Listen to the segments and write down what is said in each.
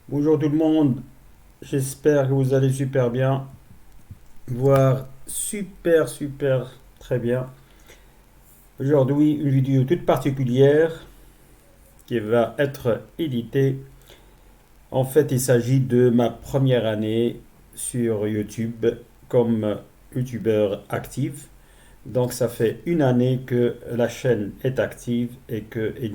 Bonjour tout le monde, j'espère que vous allez super bien, voire super très bien. Aujourd'hui, une vidéo toute particulière qui va être éditée. En fait, il s'agit de ma première année sur YouTube comme youtubeur actif. Donc ça fait une année que la chaîne est active et il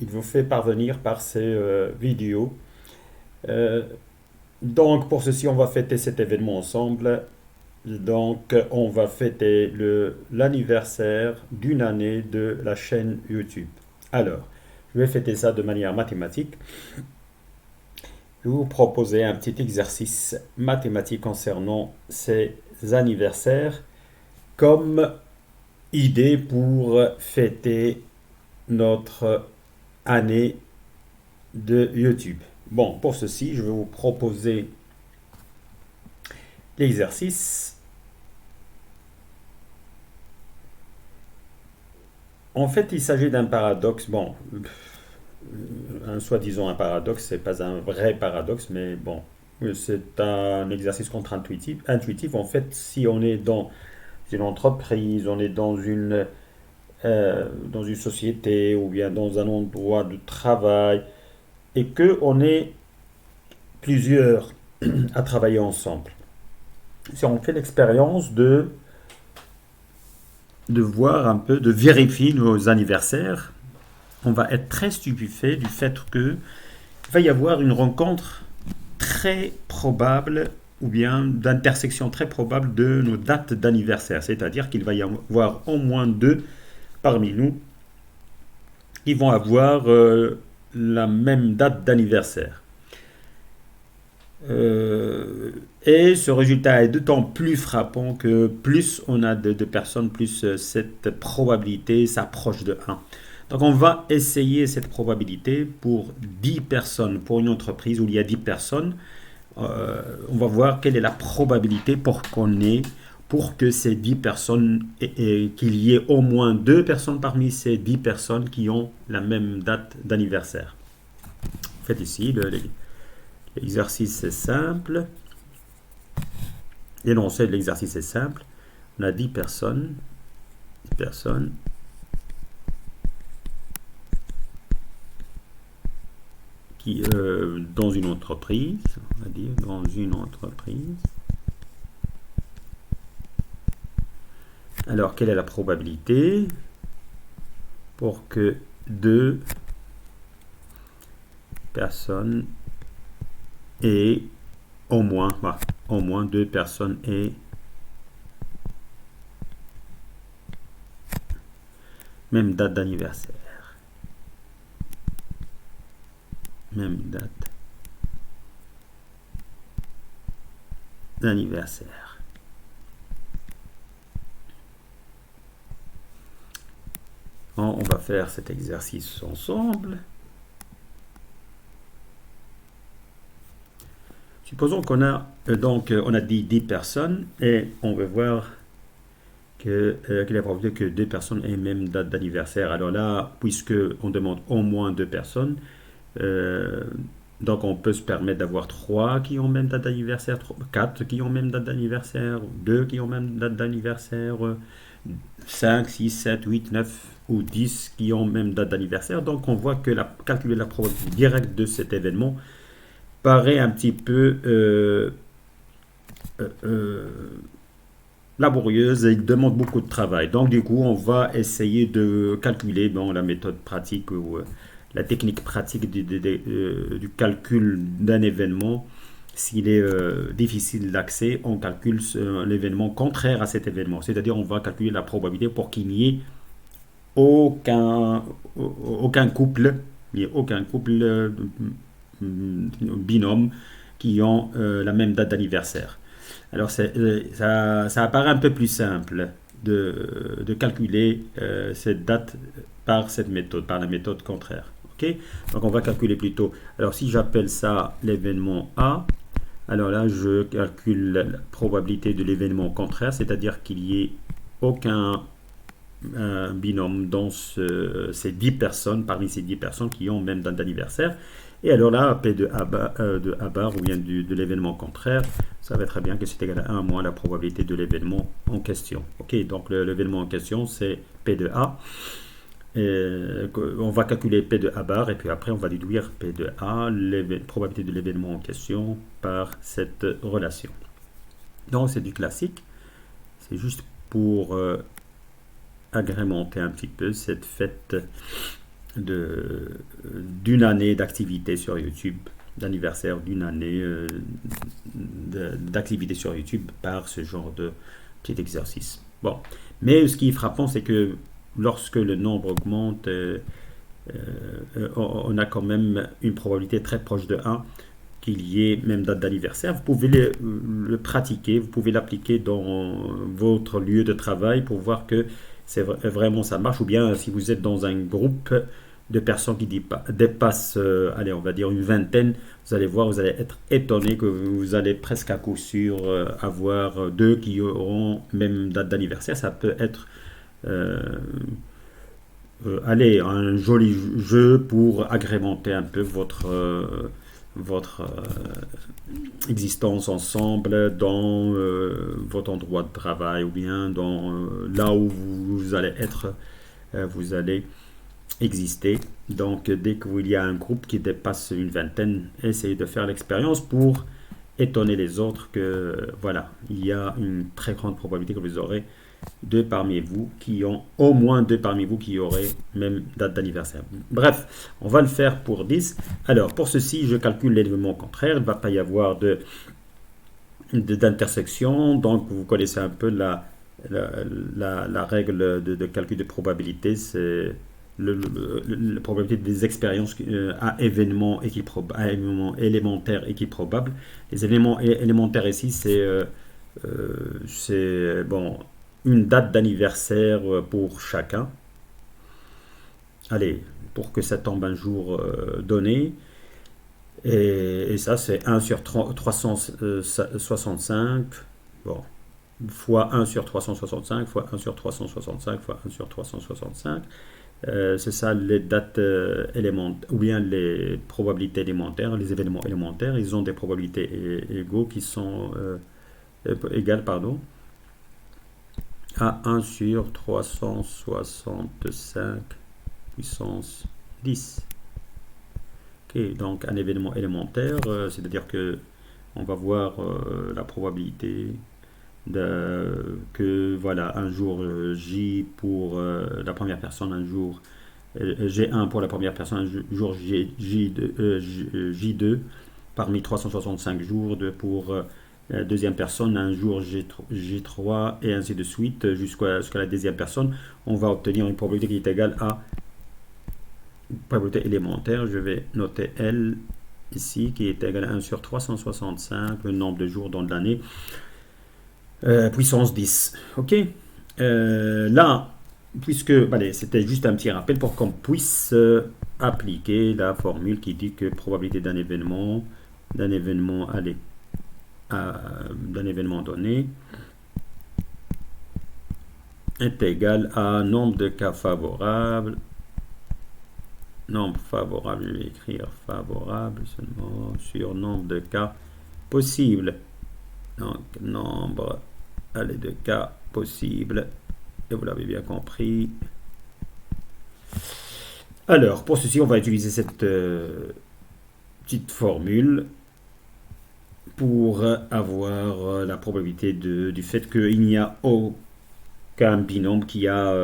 vous fait parvenir par ses vidéos. Euh, Donc, pour ceci, on va fêter cet événement ensemble. Donc, on va fêter l'anniversaire d'une année de la chaîne YouTube. Alors, je vais fêter ça de manière mathématique. Je vais vous proposer un petit exercice mathématique concernant ces anniversaires comme idée pour fêter notre année de YouTube. Bon, pour ceci, je vais vous proposer l'exercice. En fait, il s'agit d'un paradoxe. Bon, un soi-disant un paradoxe, c'est pas un vrai paradoxe, mais bon, c'est un exercice contre-intuitif. Intuitif, en fait, si on est dans une entreprise, on est dans une société ou bien dans un endroit de travail et que on est plusieurs à travailler ensemble. Si on fait l'expérience de voir un peu, de vérifier nos anniversaires, on va être très stupéfait du fait que il va y avoir une rencontre très probable ou bien d'intersection très probable de nos dates d'anniversaire. C'est-à-dire qu'il va y avoir au moins deux parmi nous qui vont avoir la même date d'anniversaire. Et ce résultat est d'autant plus frappant que plus on a de personnes, plus cette probabilité s'approche de 1. Donc on va essayer cette probabilité pour 10 personnes, pour une entreprise où il y a 10 personnes. On va voir quelle est la probabilité pour que ces 10 personnes, qu'il y ait au moins 2 personnes parmi ces 10 personnes qui ont la même date d'anniversaire. En fait ici, l'exercice est simple. L'énoncé de l'exercice est simple. On a 10 personnes qui, dans une entreprise, on va dire, dans une entreprise. Alors, quelle est la probabilité pour que deux personnes aient au moins deux personnes aient même date d'anniversaire. Même date d'anniversaire. Bon, on va faire cet exercice ensemble. Supposons qu'on a on a dit 10 personnes et on veut voir quelle est la probabilité que deux personnes aient même date d'anniversaire. Alors là, puisque on demande au moins deux personnes, euh, donc on peut se permettre d'avoir 3 qui ont même date d'anniversaire, 4 qui ont même date d'anniversaire, 2 qui ont même date d'anniversaire, 5, 6, 7, 8, 9 ou 10 qui ont même date d'anniversaire. Donc on voit que calculer la probabilité directe de cet événement paraît un petit peu euh, euh, laborieuse et il demande beaucoup de travail. Donc du coup, on va essayer de calculer la méthode pratique ou la technique pratique du calcul d'un événement. S'il est difficile d'accès, on calcule l'événement contraire à cet événement. C'est-à-dire, on va calculer la probabilité pour qu'il n'y ait aucun, aucun couple, il n'y ait aucun couple binôme qui ont la même date d'anniversaire. Alors ça apparaît un peu plus simple de calculer cette date par cette méthode, par la méthode contraire. Ok. Donc on va calculer plutôt. Alors si j'appelle ça l'événement A, alors là je calcule la probabilité de l'événement contraire, c'est-à-dire qu'il n'y ait aucun binôme dans ces 10 personnes, parmi ces 10 personnes qui ont même date d'anniversaire. Et alors là, P de A bar ou bien de l'événement contraire, ça va très bien que c'est égal à 1 moins la probabilité de l'événement en question. Ok, donc l'événement en question, c'est P de A. On va calculer P de A bar et puis après on va déduire P de A, la probabilité de l'événement en question, par cette relation. Donc c'est du classique. C'est juste pour agrémenter un petit peu cette fête d'une année d'activité sur YouTube, d'anniversaire d'une année d'activité sur YouTube par ce genre de petit exercice. Bon, mais ce qui est frappant, c'est que lorsque le nombre augmente, on a quand même une probabilité très proche de 1 qu'il y ait même date d'anniversaire. Vous pouvez le pratiquer, vous pouvez l'appliquer dans votre lieu de travail pour voir que c'est vraiment ça marche, ou bien si vous êtes dans un groupe de personnes qui dépassent, allez, on va dire une vingtaine, vous allez voir, vous allez être étonné que vous allez presque à coup sûr avoir deux qui auront même date d'anniversaire. Ça peut être allez, un joli jeu pour agrémenter un peu votre existence ensemble dans votre endroit de travail ou bien dans là où vous allez être, vous allez exister. Donc dès qu'il y a un groupe qui dépasse une vingtaine, essayez de faire l'expérience pour étonner les autres que voilà, il y a une très grande probabilité que vous aurez au moins deux parmi vous qui auraient même date d'anniversaire. Bref, on va le faire pour 10. Alors, pour ceci, je calcule l'élément contraire. Il ne va pas y avoir d'intersection. Donc, vous connaissez un peu la règle de calcul de probabilité. C'est la probabilité des expériences à événements élémentaires et qui probables. Les éléments élémentaires ici, c'est bon, une date d'anniversaire pour chacun. Allez, pour que ça tombe un jour donné. Et ça, c'est 1 sur 365. Bon, fois 1 sur 365, fois 1 sur 365, fois 1 sur 365. C'est ça les dates élémentaires, ou bien les probabilités élémentaires, les événements élémentaires. Ils ont des probabilités égales, pardon, à 1 sur 365 puissance 10. Ok, donc un événement élémentaire, c'est-à-dire que on va voir la probabilité que voilà, un jour J pour la première personne, un jour G1 pour la première personne, un jour J2 parmi 365 jours pour deuxième personne, un jour J3 et ainsi de suite jusqu'à la deuxième personne. On va obtenir une probabilité qui est égale à une probabilité élémentaire. Je vais noter L ici qui est égale à 1 sur 365, le nombre de jours dans l'année, puissance 10. Ok, là, puisque allez, c'était juste un petit rappel pour qu'on puisse appliquer la formule qui dit que probabilité d'un événement allez, d'un événement donné est égal à nombre de cas favorables. Nombre favorable, je vais écrire favorable seulement sur nombre de cas possibles. Donc nombre de cas possibles. Et vous l'avez bien compris. Alors, pour ceci, on va utiliser cette petite formule pour avoir la probabilité du fait qu'il n'y a aucun binôme qui a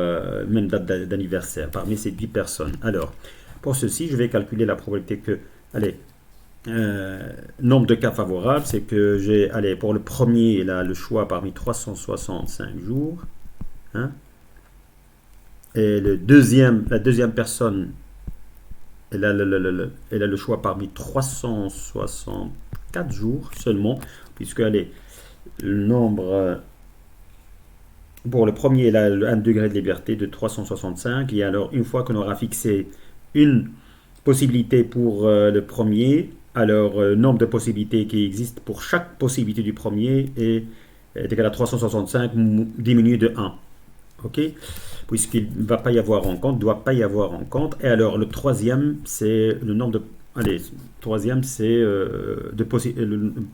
même date d'anniversaire parmi ces 10 personnes. Alors, pour ceci, je vais calculer la probabilité que, allez, nombre de cas favorables, c'est que j'ai, allez, pour le premier, là, le choix parmi 365 jours, hein, et la deuxième personne, elle a le choix parmi 364 jours seulement, puisque allez, le nombre pour le premier, il a un degré de liberté de 365, et alors une fois qu'on aura fixé une possibilité pour le premier, alors nombre de possibilités qui existent pour chaque possibilité du premier est égal à 365 diminué de 1. Ok, puisqu'il ne va pas y avoir en compte, doit pas y avoir en compte. Et alors le troisième, c'est le nombre de, allez, troisième, c'est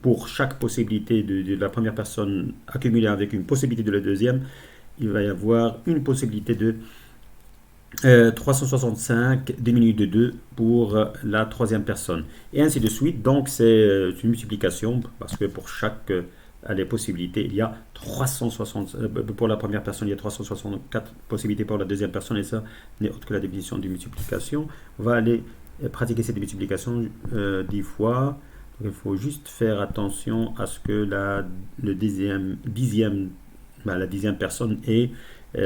pour chaque possibilité de la première personne accumulée avec une possibilité de la deuxième, il va y avoir une possibilité de 365 diminué de 2 pour la troisième personne. Et ainsi de suite. Donc c'est une multiplication parce que pour chaque les possibilités, il y a 360, pour la première personne, il y a 364 possibilités pour la deuxième personne, et ça n'est autre que la définition de multiplication. On va aller pratiquer cette multiplication 10 fois. Donc, il faut juste faire attention à ce que la dixième personne est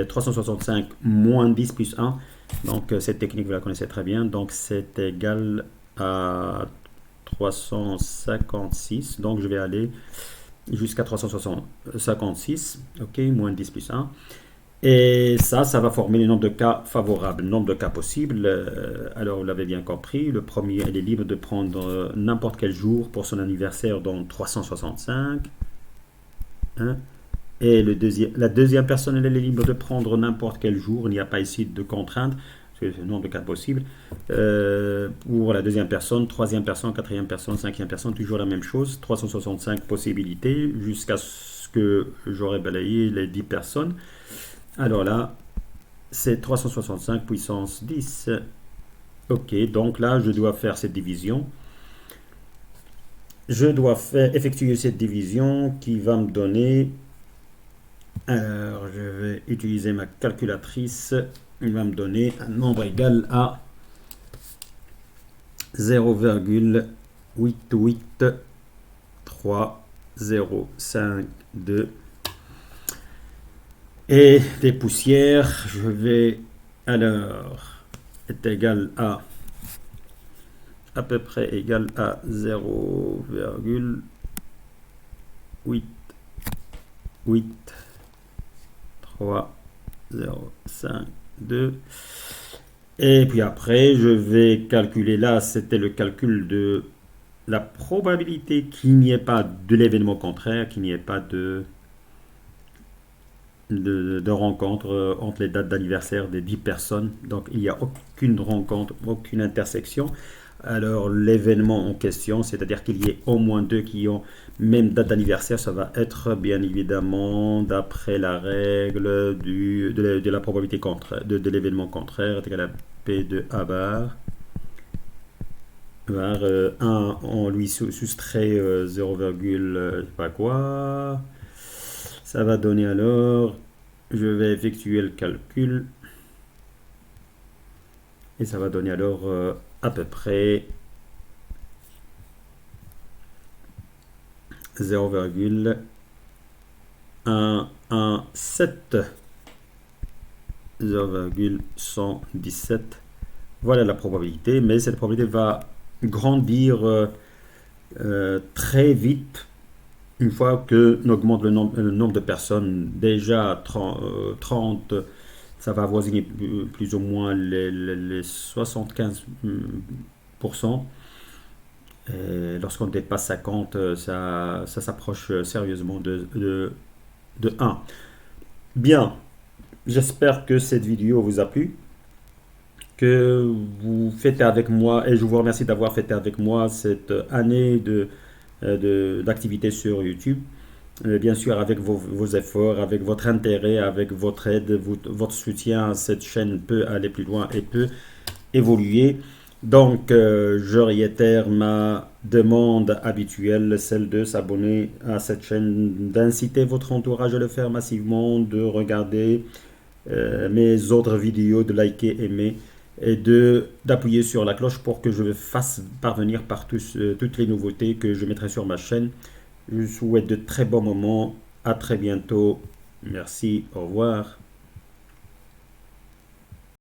365 moins 10 plus 1. Donc cette technique, vous la connaissez très bien. Donc c'est égal à 356. Donc je vais aller jusqu'à 356. Ok, moins 10 plus 1. Et ça va former le nombre de cas favorables, le nombre de cas possibles. Alors, vous l'avez bien compris, le premier, il est libre de prendre n'importe quel jour pour son anniversaire dans 365. Hein. Et la deuxième personne, elle est libre de prendre n'importe quel jour. Il n'y a pas ici de contrainte. C'est le nombre de cas possibles. Pour la deuxième personne, troisième personne, quatrième personne, cinquième personne, toujours la même chose. 365 possibilités jusqu'à ce que j'aurai balayé les 10 personnes. Alors là, c'est 365 puissance 10. Ok, donc là, je dois faire cette division. Je dois effectuer cette division qui va me donner... Alors, je vais utiliser ma calculatrice. Il va me donner un nombre égal à 0,88305,2. Et des poussières, je vais alors est égal à peu près égal à 0,88305,2. Et puis après, je vais calculer, là, c'était le calcul de la probabilité qu'il n'y ait pas de l'événement contraire, qu'il n'y ait pas de rencontre entre les dates d'anniversaire des 10 personnes. Donc, il n'y a aucune rencontre, aucune intersection. Alors, l'événement en question, c'est-à-dire qu'il y ait au moins deux qui ont même date d'anniversaire, ça va être bien évidemment d'après la règle de la probabilité de l'événement contraire, égal à P de A bar. 1, on lui soustrait 0, je sais pas quoi. Ça va donner alors, je vais effectuer le calcul. Et ça va donner alors à peu près 0,117. Voilà la probabilité, mais cette probabilité va grandir très vite une fois que on augmente le nombre de personnes. Déjà 30, ça va avoisiner plus ou moins les 75%. Lorsqu'on dépasse 50, ça s'approche sérieusement de 1. Bien, j'espère que cette vidéo vous a plu, que vous fêtez avec moi, et je vous remercie d'avoir fêté avec moi cette année d'activité sur YouTube. Bien sûr, avec vos efforts, avec votre intérêt, avec votre aide, votre soutien, cette chaîne peut aller plus loin et peut évoluer. Donc, je réitère ma demande habituelle, celle de s'abonner à cette chaîne, d'inciter votre entourage à le faire massivement, de regarder mes autres vidéos, de liker, aimer, et d'appuyer sur la cloche pour que je fasse parvenir toutes les nouveautés que je mettrai sur ma chaîne. Je vous souhaite de très bons moments. À très bientôt. Merci. Au revoir.